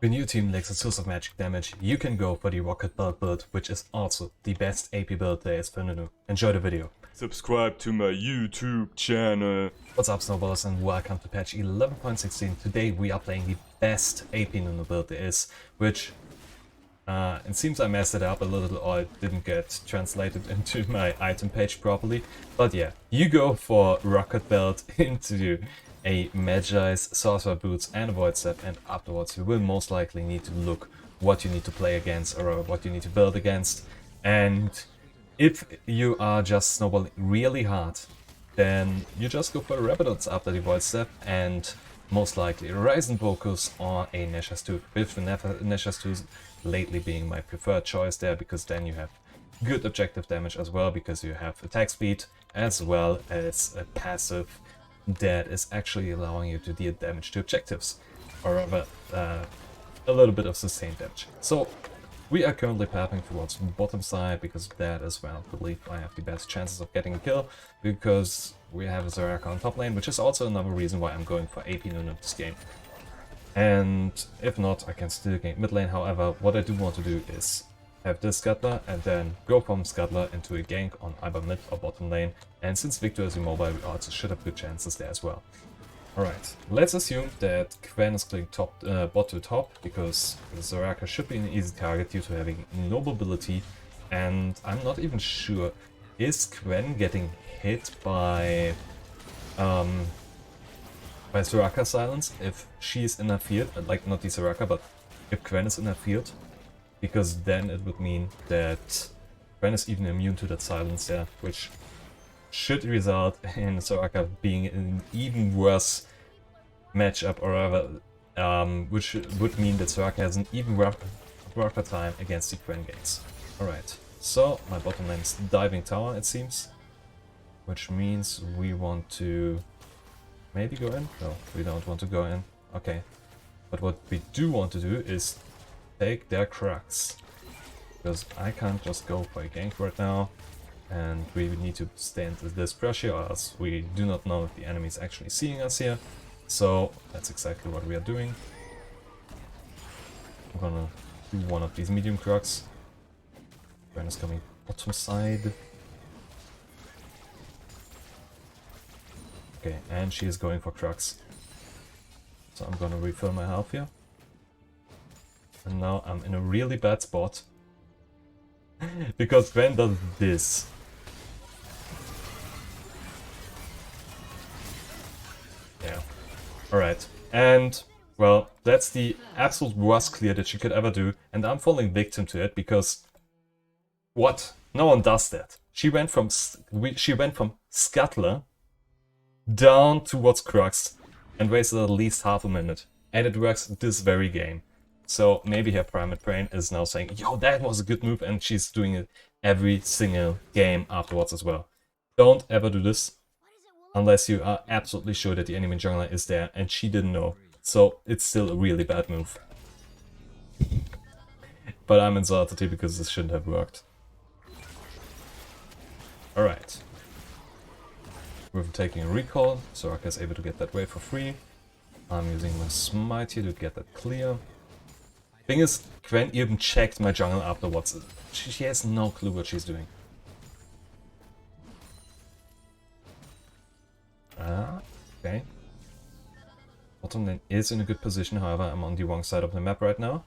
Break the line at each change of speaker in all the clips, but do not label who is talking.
When your team lacks a source of magic damage, you can go for the Rocket Belt build, which is also the best AP build there is for Nunu. Enjoy the video.
Subscribe to my YouTube channel.
What's up, Snowballers, and welcome to patch 11.16. Today we are playing the best AP Nunu build there is, which it seems I messed it up a little or it didn't get translated into my item page properly. But yeah, you go for Rocket Belt into a Magi's Sorcerer Boots and a Void Step, and afterwards you will most likely need to look what you need to play against or what you need to build against. And if you are just snowballing really hard, then you just go for Rapidots after the Void Step and most likely a Rise and Focus or a Nashor's Tooth, with the Nashor's Tooth lately being my preferred choice there, because then you have good objective damage as well, because you have attack speed as well as a passive that is actually allowing you to deal damage to objectives, or rather a little bit of sustained damage. So we are currently pathing towards bottom side because of that as well. I believe I have the best chances of getting a kill, because we have a Zaraka on top lane, which is also another reason why I'm going for AP Nunu this game. And if not, I can still gain mid lane. However, what I do want to do is have this Scuttler and then go from Scuttler into a gank on either mid or bottom lane. And since Victor is immobile, we also should have good chances there as well. Alright, let's assume that Quen is clicking bot to top, because Zaraka should be an easy target due to having no mobility. And I'm not even sure, is Quen getting hit by Zaraka silence if she's in her field, like not the Zaraka, but if Quen is in her field, because then it would mean that Quen is even immune to that silence there, which should result in Zaraka being in an even worse matchup, or rather, which would mean that Zaraka has an even rougher time against the Quen ganks. Alright, so my bottom lane is diving tower, it seems, which means we want to maybe go in? No, we don't want to go in. Okay. But what we do want to do is take their Crux, because I can't just go for a gank right now, and we need to stand this pressure, or else we do not know if the enemy is actually seeing us here. So that's exactly what we are doing. I'm gonna do one of these medium Crux. Gwen is coming bottom side. Okay, and she is going for Crux. So I'm gonna refill my health here. And now I'm in a really bad spot. Because Gwen does this. Yeah. Alright. And, well, that's the absolute worst clear that she could ever do. And I'm falling victim to it because... What? No one does that. She went from Scuttler down towards Crux and wasted at least half a minute. And it works this very game. So maybe her Primate Brain is now saying, yo, that was a good move, and she's doing it every single game afterwards as well. Don't ever do this unless you are absolutely sure that the enemy jungler is there and she didn't know. So it's still a really bad move. But I'm insulted here because this shouldn't have worked. Alright. We're taking a recall, Soraka is able to get that wave for free. I'm using my smite here to get that clear. Thing is, Quen even checked my jungle afterwards. She has no clue what she's doing. Ah, okay. Bottom lane is in a good position, however, I'm on the wrong side of the map right now.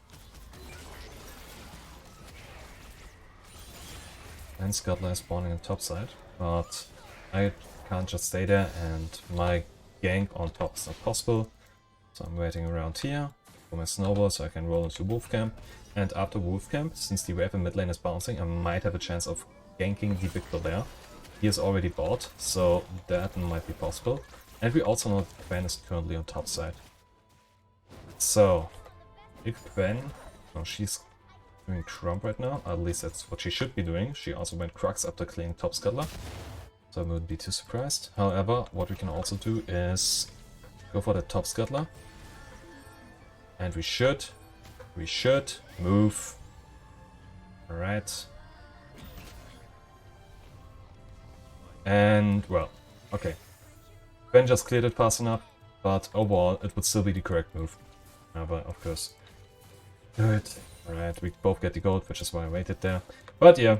And Scuttler is spawning on top side, but I can't just stay there, and my gank on top is not possible. So I'm waiting around here for my snowball so I can roll into Wolf Camp. And after Wolf Camp, since the wave in mid lane is bouncing, I might have a chance of ganking the Victor there. He is already bought, so that might be possible. And we also know that Quen is currently on top side. So, if Quen... No, she's doing Crump right now, at least that's what she should be doing. She also went Crux after clearing top Scuttler, so I wouldn't be too surprised. However, what we can also do is go for the top Scuttler. And we should move. Alright. And, well, okay. Ben just cleared it fast enough, but overall it would still be the correct move. However, of course, Good. Alright, we both get the gold, which is why I waited there. But yeah,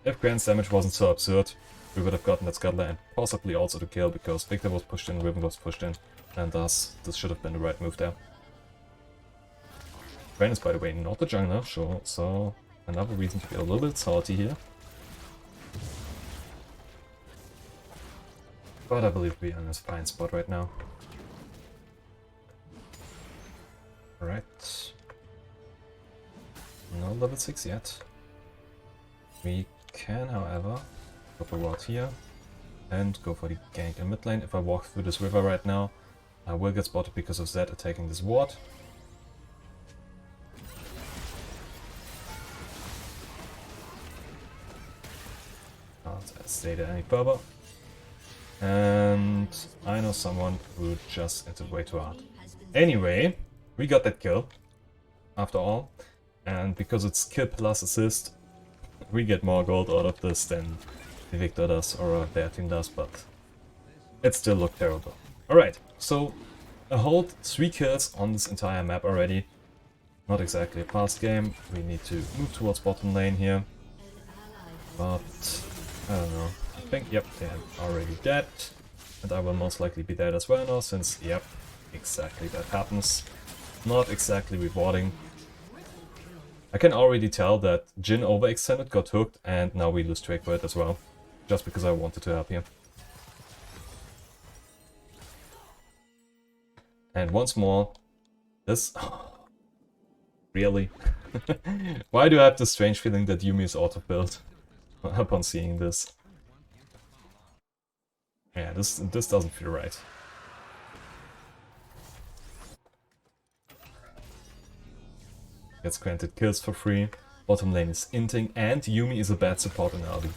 if Grand's damage wasn't so absurd, we would have gotten that Scuttler and possibly also the kill, because Victor was pushed in, Riven was pushed in, and thus this should have been the right move there. Gwen is, by the way, not the jungler, sure, so another reason to get a little bit salty here. But I believe we are in a fine spot right now. Alright. No level 6 yet. We can, however, go for Rod here and go for the gank in mid lane. If I walk through this river right now, I will get spotted because of Zed attacking this ward. Can't stay there any further. And I know someone who just entered way too hard. Anyway, we got that kill, after all. And because it's kill plus assist, we get more gold out of this than the Victor does or their team does, but it still looked terrible. Alright, so a whole 3 kills on this entire map already. Not exactly a fast game. We need to move towards bottom lane here. But I don't know. I think, yep, they're already dead. And I will most likely be dead as well now, since, yep, exactly that happens. Not exactly rewarding. I can already tell that Jhin overextended, got hooked, and now we lose track for it as well. Just because I wanted to help here. And once more, this... Really? Why do I have the strange feeling that Yuumi is auto-built upon seeing this? Yeah, this doesn't feel right. Gets granted kills for free, bottom lane is inting, and Yuumi is a bad support in early.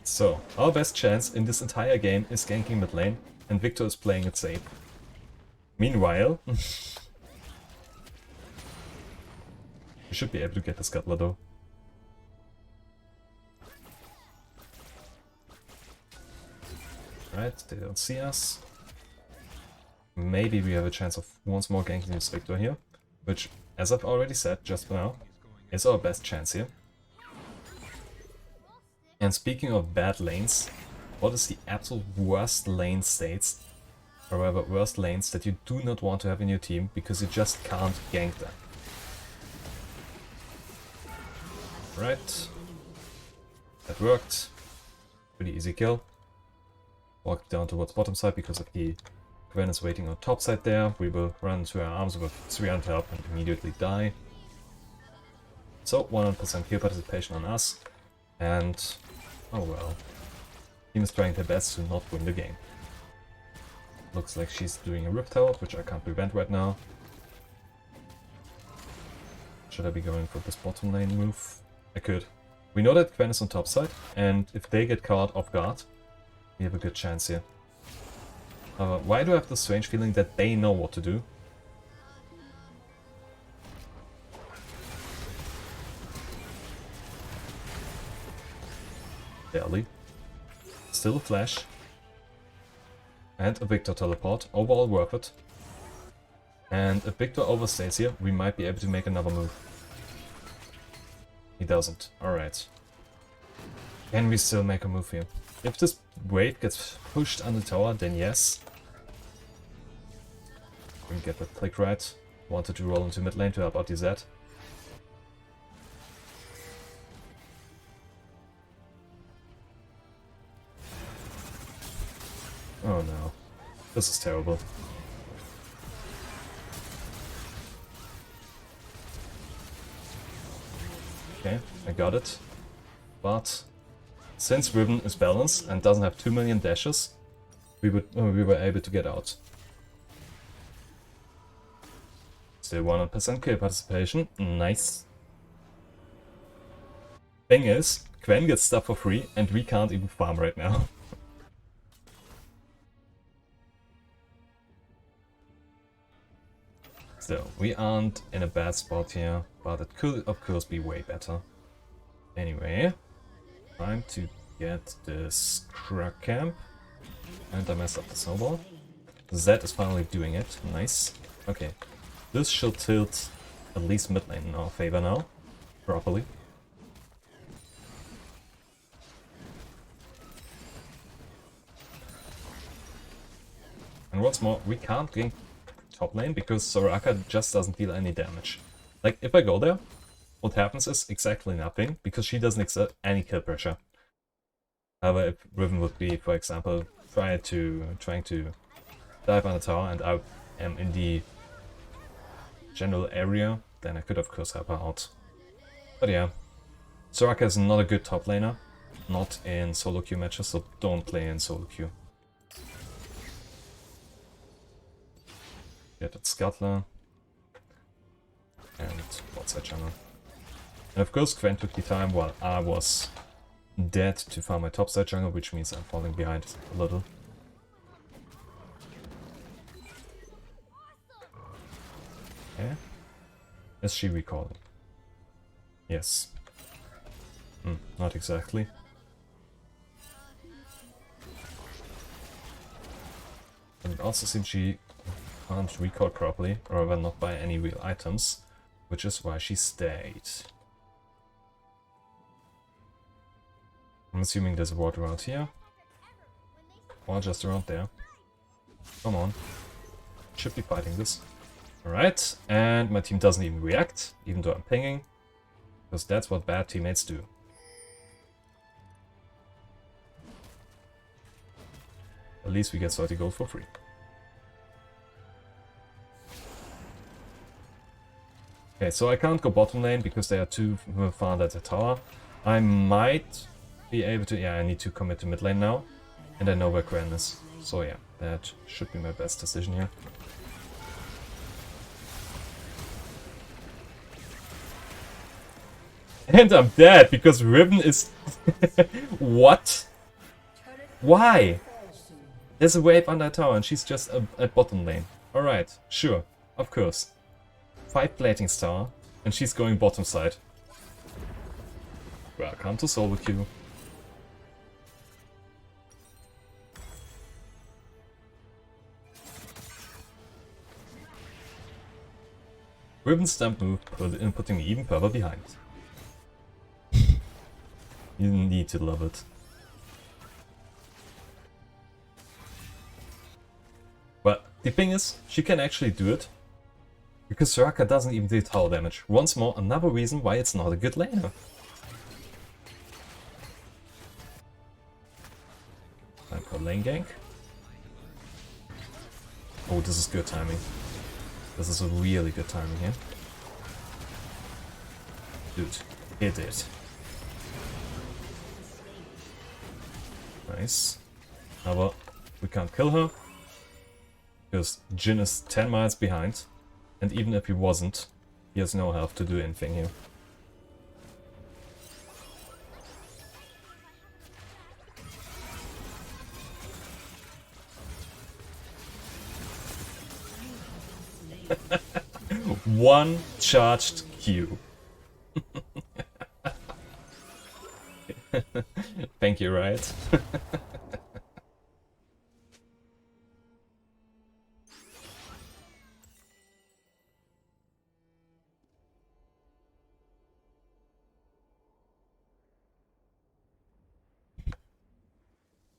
So, our best chance in this entire game is ganking mid lane, and Victor is playing it safe. Meanwhile... we should be able to get the Scuttler though. Right, they don't see us. Maybe we have a chance of once more ganking this Victor here, which, as I've already said just for now, is our best chance here. And speaking of bad lanes, what is the absolute worst lane states, or rather worst lanes that you do not want to have in your team because you just can't gank them? Right, that worked. Pretty easy kill. Walk down towards bottom side because of the Gwen is waiting on top side there. We will run into her arms with 300 help and immediately die. So 100% kill participation on us. And oh well. Team is trying their best to not win the game. Looks like she's doing a Rift Tower, which I can't prevent right now. Should I be going for this bottom lane move? I could. We know that Gwen is on top side, and if they get caught off guard, we have a good chance here. Why do I have the strange feeling that they know what to do? Barely. Still a flash. And a Victor teleport. Overall worth it. And if Victor overstays here, we might be able to make another move. He doesn't. Alright. Can we still make a move here? If this wave gets pushed on the tower, then yes. We get that click right. Wanted to roll into mid lane to help out the Zed. Oh no. This is terrible. Okay, I got it. But since Riven is balanced and doesn't have 2 million dashes, we were able to get out. Still 100% kill participation. Nice. Thing is, Gwen gets stuff for free and we can't even farm right now. So, we aren't in a bad spot here, but it could of course be way better. Anyway, time to get this Krug camp. And I messed up the snowball. Zed is finally doing it. Nice. Okay. This should tilt at least mid lane in our favor now. Properly. And what's more, we can't gank top lane because Soraka just doesn't deal any damage. Like, if I go there, what happens is exactly nothing, because she doesn't exert any kill pressure. However, if Riven would be, for example, trying to dive on the tower and I am in the general area, then I could of course help her out. But yeah, Soraka is not a good top laner, not in solo queue matches, so don't play in solo queue. Get that Scuttler. And what's that channel? And of course Gwen took the time while I was dead to farm my topside jungle, which means I'm falling behind a little. Okay. Is she recalling? Yes. Not exactly. And it also seems she can't recall properly, or rather not buy any real items, which is why she stayed. I'm assuming there's a ward around here. Or just around there. Come on. Should be fighting this. Alright, and my team doesn't even react, even though I'm pinging. Because that's what bad teammates do. At least we get 30 gold for free. Okay, so I can't go bottom lane because they are too far at the tower. I might be able to... Yeah, I need to commit to mid lane now. And I know where Gwen is. So yeah, that should be my best decision here. And I'm dead because Riven is... What? Why? There's a wave under a tower and she's just at bottom lane. Alright, sure, of course. 5 plating star and she's going bottom side. Welcome to solo queue. Riven's stamp move putting me even further behind. You need to love it. But the thing is, she can actually do it. Because Soraka doesn't even do tower damage. Once more, another reason why it's not a good laner. Time for lane gank. Oh, this is good timing. This is a really good timing here. Dude, hit it. Nice. Aber we can't kill her. Because Jhin is 10 miles behind. And even if he wasn't, he has no health to do anything here. One charged Q. Thank you, Riot.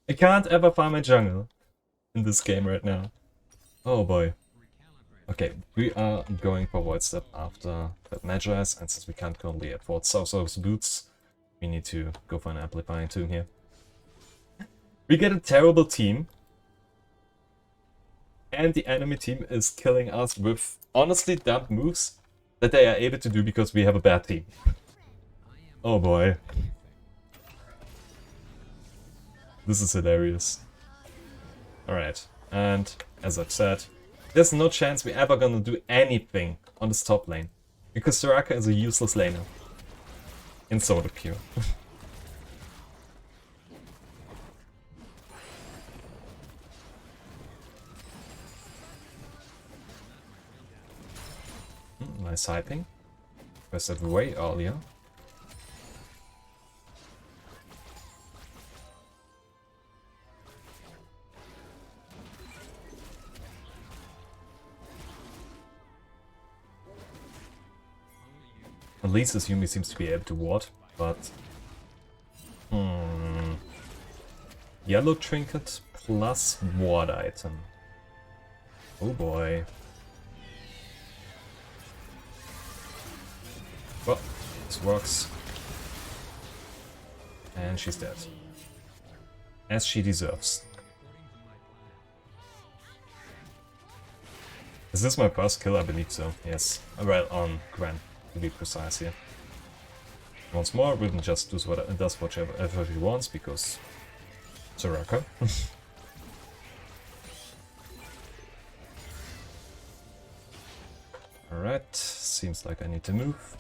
I can't ever find my jungle in this game right now. Oh boy. Okay, we are going for Void Step after that Magi's, and since we can't currently afford South's boots, we need to go for an Amplifying Tomb here. We get a terrible team, and the enemy team is killing us with honestly dumb moves that they are able to do because we have a bad team. Oh boy. This is hilarious. Alright, and as I've said, there's no chance we're ever gonna do anything on this top lane. Because Soraka is a useless laner. In solo queue. Nice hyping. Pressed it way earlier. At least this Yumi seems to be able to ward, but... Yellow trinket plus ward item. Oh boy. Well, this works. And she's dead. As she deserves. Is this my first kill? I believe so, yes. Well, on Gwen, to be precise here. Once more, Riven just does whatever she wants, because... Soraka. Alright, seems like I need to move.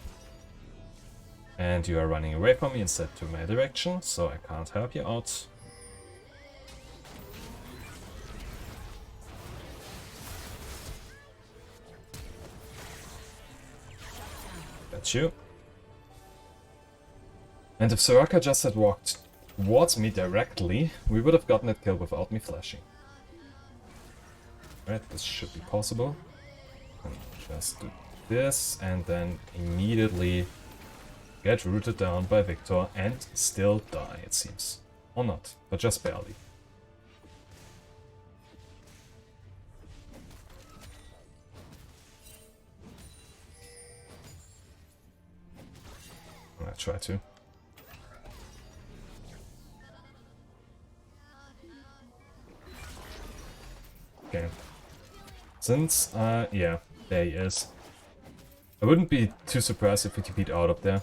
And you are running away from me instead to my direction, so I can't help you out. Got you. And if Soraka just had walked towards me directly, we would have gotten that kill without me flashing. Right, this should be possible. And just do this, and then immediately get rooted down by Victor and still die, it seems. Or not, but just barely. I try to. Okay. Since, yeah, there he is. I wouldn't be too surprised if he TP'd out of there.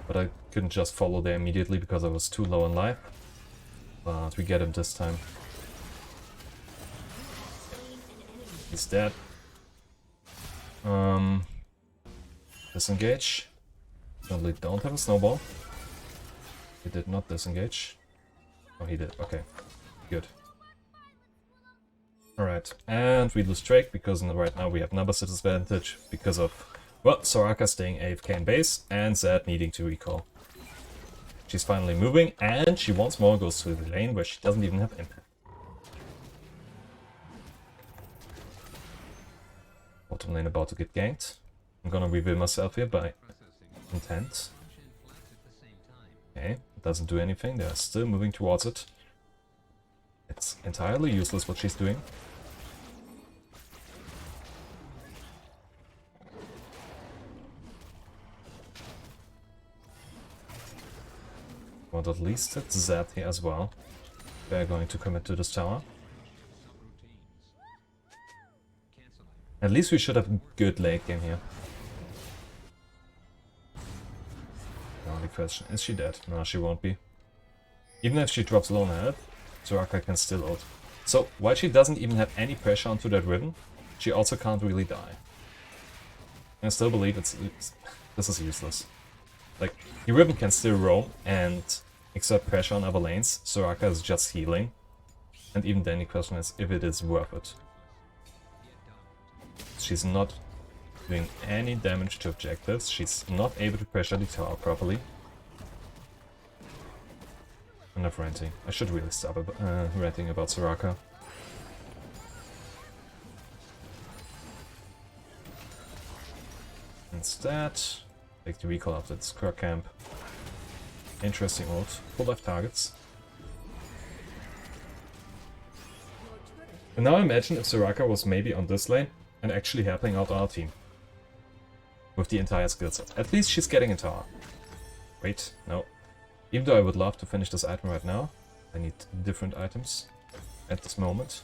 But I couldn't just follow there immediately because I was too low on life. But we get him this time. He's dead. Disengage. Certainly don't have a snowball. He did not disengage. Oh, he did. Okay. Good. Alright, and we lose Drake because right now we have numbers disadvantage because of, well, Soraka staying AFK in base and Zed needing to recall. She's finally moving and she once more goes to the lane where she doesn't even have impact. Bottom lane about to get ganked. I'm gonna reveal myself here by intent. Okay, it doesn't do anything, they're still moving towards it. It's entirely useless what she's doing. Want at least hit Zed here as well. They're going to commit to this tower. At least we should have a good late game here. The only question, is she dead? No, she won't be. Even if she drops low on health, Soraka can still ult. So, while she doesn't even have any pressure onto that Riven, she also can't really die. I still believe this is useless. Like, the Riven can still roam and exert pressure on other lanes, Soraka is just healing. And even then the question is if it is worth it. She's not doing any damage to objectives, she's not able to pressure the tower properly. Enough ranting. I should really stop ranting about Soraka. Instead, take the recall after this Square Camp. Interesting ult. Pull left targets. And now imagine if Soraka was maybe on this lane and actually helping out our team. With the entire skill set. At least she's getting a tower. Wait, no. Even though I would love to finish this item right now, I need different items at this moment.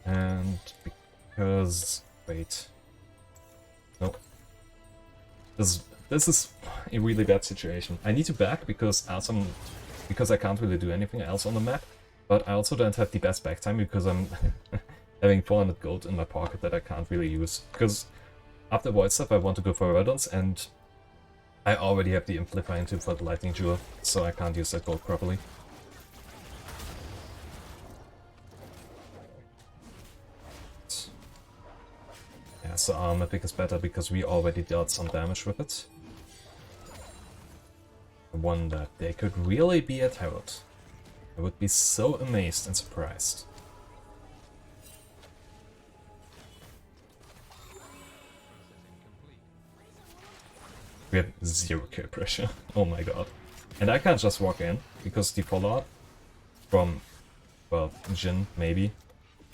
And because... wait. No. This is a really bad situation. I need to back because I can't really do anything else on the map. But I also don't have the best back time because I'm having 400 gold in my pocket that I can't really use. Because after Void stuff I want to go for Redons and I already have the Amplify into for the Lightning Jewel, so I can't use that gold properly. Yeah, so our Mythic is better because we already dealt some damage with it. I wonder, they could really be a Herald. I would be so amazed and surprised. We have 0 kill pressure. Oh my god. And I can't just walk in, because the fallout from, well, Jhin, maybe,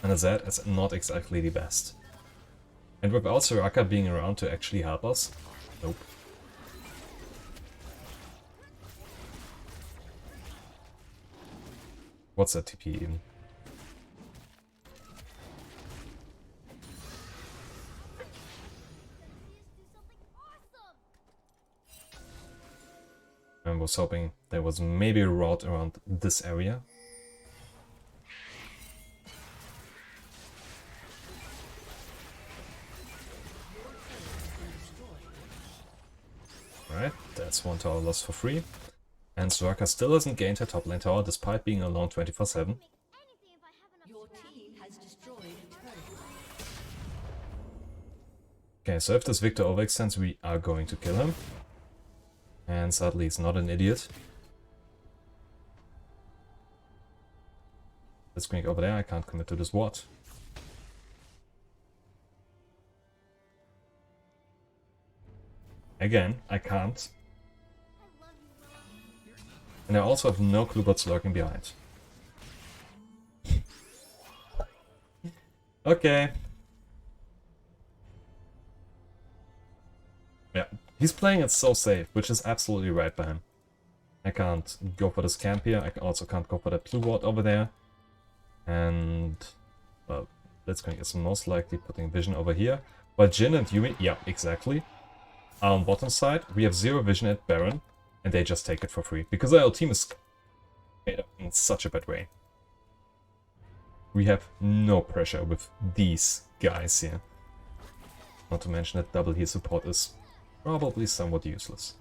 and that is not exactly the best. And without Soraka being around to actually help us, nope. What's that TP even? I was hoping there was maybe a route around this area. Alright, that's 1 tower lost for free. And Soraka still hasn't gained her top lane tower despite being alone 24/7. Okay, so if this Victor overextends, we are going to kill him. And sadly, he's not an idiot. Let's going over there, I can't commit to this ward. Again, I can't. And I also have no clue what's lurking behind. Okay. Yeah, he's playing it so safe, which is absolutely right by him. I can't go for this camp here, I also can't go for that blue ward over there. And, well, Blitzcrank is most likely putting vision over here. While Jhin and Yumi, yeah, exactly, are on bottom side. We have 0 vision at Baron, and they just take it for free. Because our team is made up in such a bad way. We have no pressure with these guys here. Not to mention that double heal support is probably somewhat useless.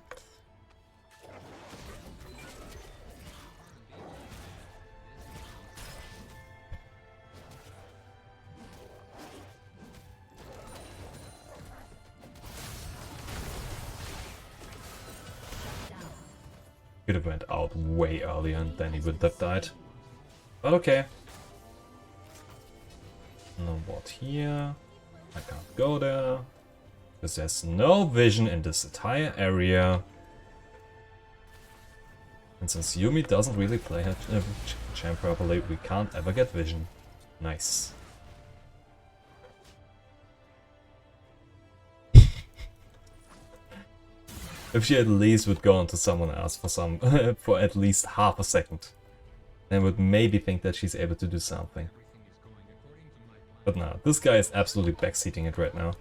Could have went out way earlier and then he would have died. But okay. No ward here. I can't go there. Because there's no vision in this entire area. And since Yumi doesn't really play her champ properly, we can't ever get vision. Nice. If she at least would go onto someone else for for at least half a second, then would maybe think that she's able to do something. But no, this guy is absolutely backseating it right now.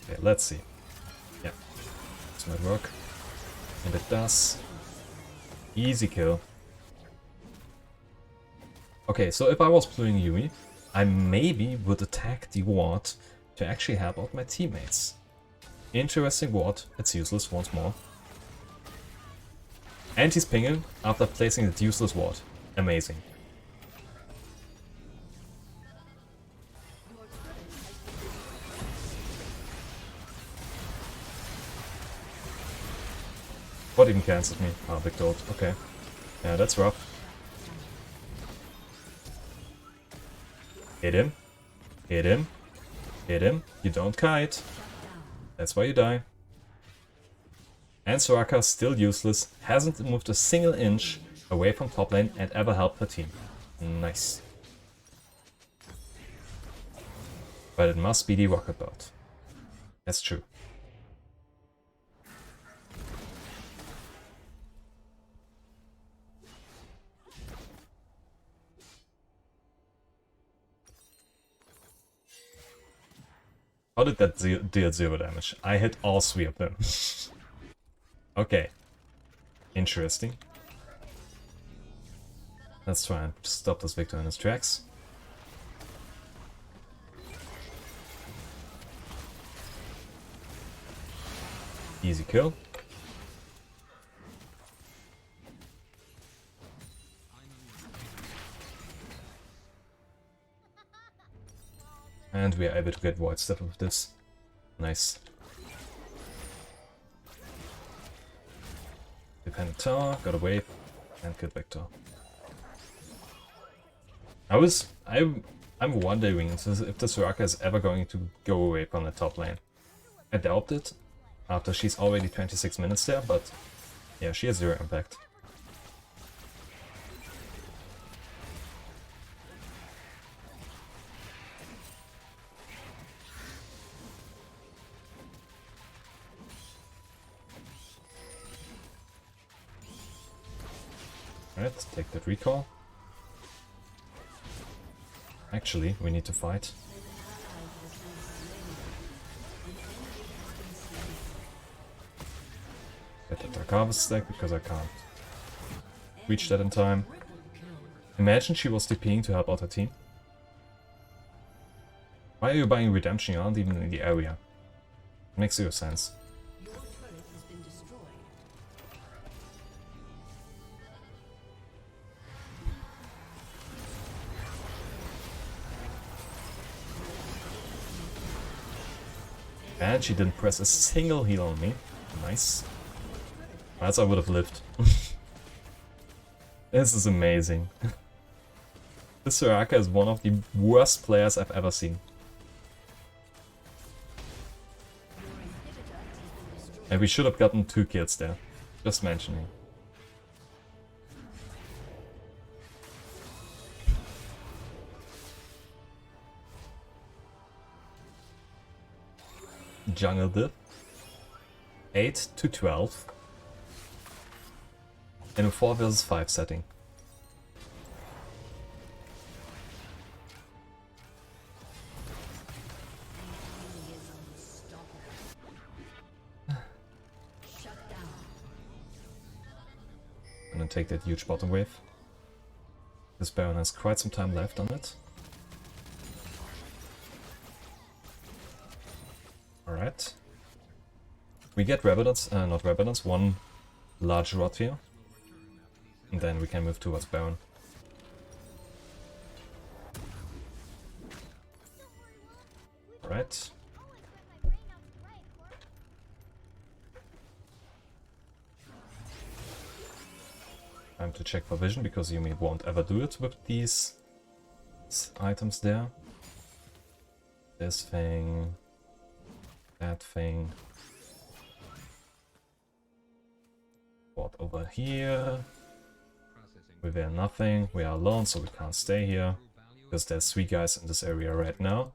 Okay, let's see. Yeah, this might work. And it does. Easy kill. Okay, so if I was playing Yumi, I maybe would attack the ward to actually help out my teammates. Interesting ward, it's useless once more. And he's pinging after placing that useless ward. Amazing. What even cancels me? Ah, big dot. Okay. Yeah, that's rough. Hit him. Hit him. Hit him. You don't kite. That's why you die. And Soraka, still useless, hasn't moved a single inch away from top lane and ever helped her team. Nice. But it must be the rocket boat. That's true. How did that deal 0 damage? I hit all 3 of them. Okay. Interesting. Let's try and stop this Victor in his tracks. Easy kill. And we are able to get Void Step with this. Nice. Dependent tower, got a wave, and killed Vector. I I'm wondering if the Soraka is ever going to go away from the top lane. I doubt it, after she's already 26 minutes there, but yeah, she has 0 impact. Alright, take that recall. Actually, we need to fight. Get the Dark Harvest stack because I can't reach that in time. Imagine she was TPing to help out her team. Why are you buying Redemption? You aren't even in the area. Makes zero sense. And she didn't press a single heal on me. Nice. As I would have lived. This is amazing. This Soraka is one of the worst players I've ever seen. And we should have gotten 2 kills there. Just mentioning. Jungle diff. 8 to 12. In a 4 vs 5 setting. I'm gonna take that huge bottom wave. This Baron has quite some time left on it. Alright. We get Rabadons, not Rabadons, one large rod here. And then we can move towards Baron. Alright. Time to check for vision, because Yumi won't ever do it with these items there. This thing. That thing. What over here? We wear nothing. We are alone, so we can't stay here. Because there's 3 guys in this area right now.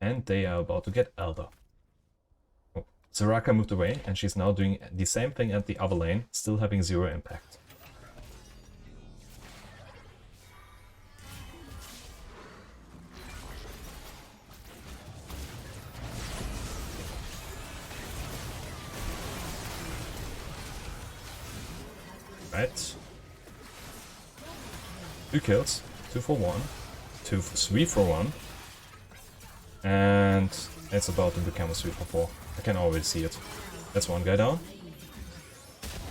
And they are about to get Elder. Oh, Soraka moved away, and she's now doing the same thing at the other lane, still having 0 impact. Right. 2 kills. 2 for 1. 3 for 1. And it's about to become a 3 for 4. I can already see it. That's 1 guy down.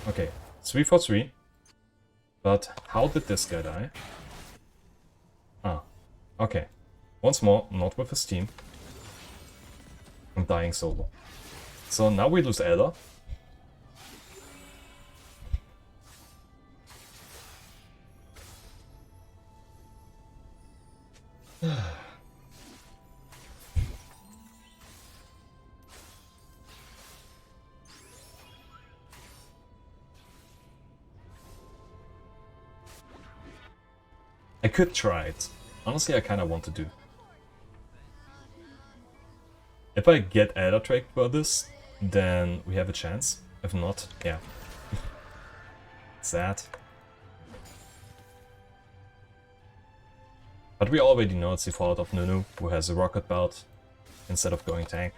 Okay. 3 for 3. But how did this guy die? Ah. Okay. Once more, not with his team. I'm dying solo. So now we lose Elder. I could try it. Honestly, I kinda want to do. If I get Elder Drake for this, then we have a chance. If not, yeah. Sad. But we already know it's the fault of Nunu, who has a rocket belt instead of going tank.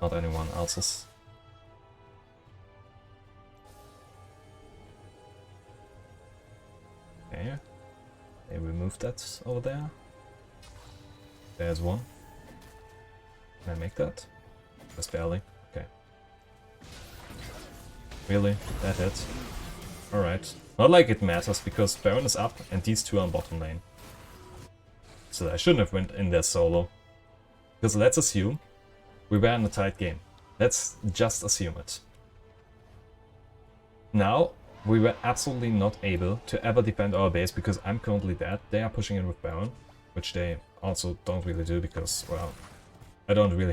Not anyone else's. Okay, they removed that over there. There's one. Can I make that? Just barely. Okay. Really? That hit? Alright. Not like it matters, because Baron is up and these 2 are on bottom lane. So I shouldn't have went in there solo. Because let's assume we were in a tight game. Let's just assume it. Now, we were absolutely not able to ever defend our base because I'm currently dead. They are pushing in with Baron, which they also don't really do because, well, I don't really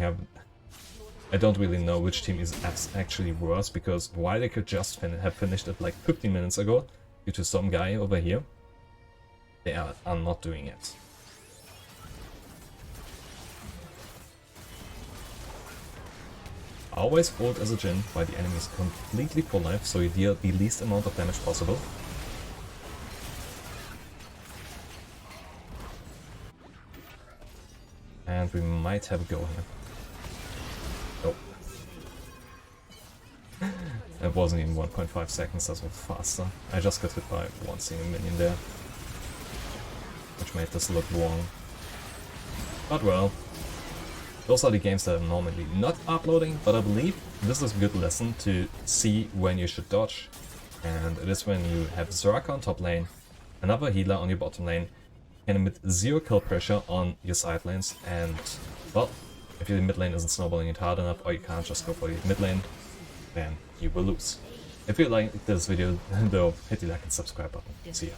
know which team is actually worse, because while they could just have finished it like 15 minutes ago due to some guy over here, they are not doing it. Always hold as a Jhin while the enemy is completely full life, so you deal the least amount of damage possible. And we might have a go here. Nope. That wasn't even 1.5 seconds, that was faster. I just got hit by one single minion there, which made this look wrong. But well, those are the games that I'm normally not uploading, but I believe this is a good lesson to see when you should dodge. And it is when you have Soraka on top lane, another healer on your bottom lane, can emit 0 kill pressure on your side lanes, and, well, if your mid lane isn't snowballing it hard enough, or you can't just go for your mid lane, then you will lose. If you liked this video, though, hit the like and subscribe button. See ya.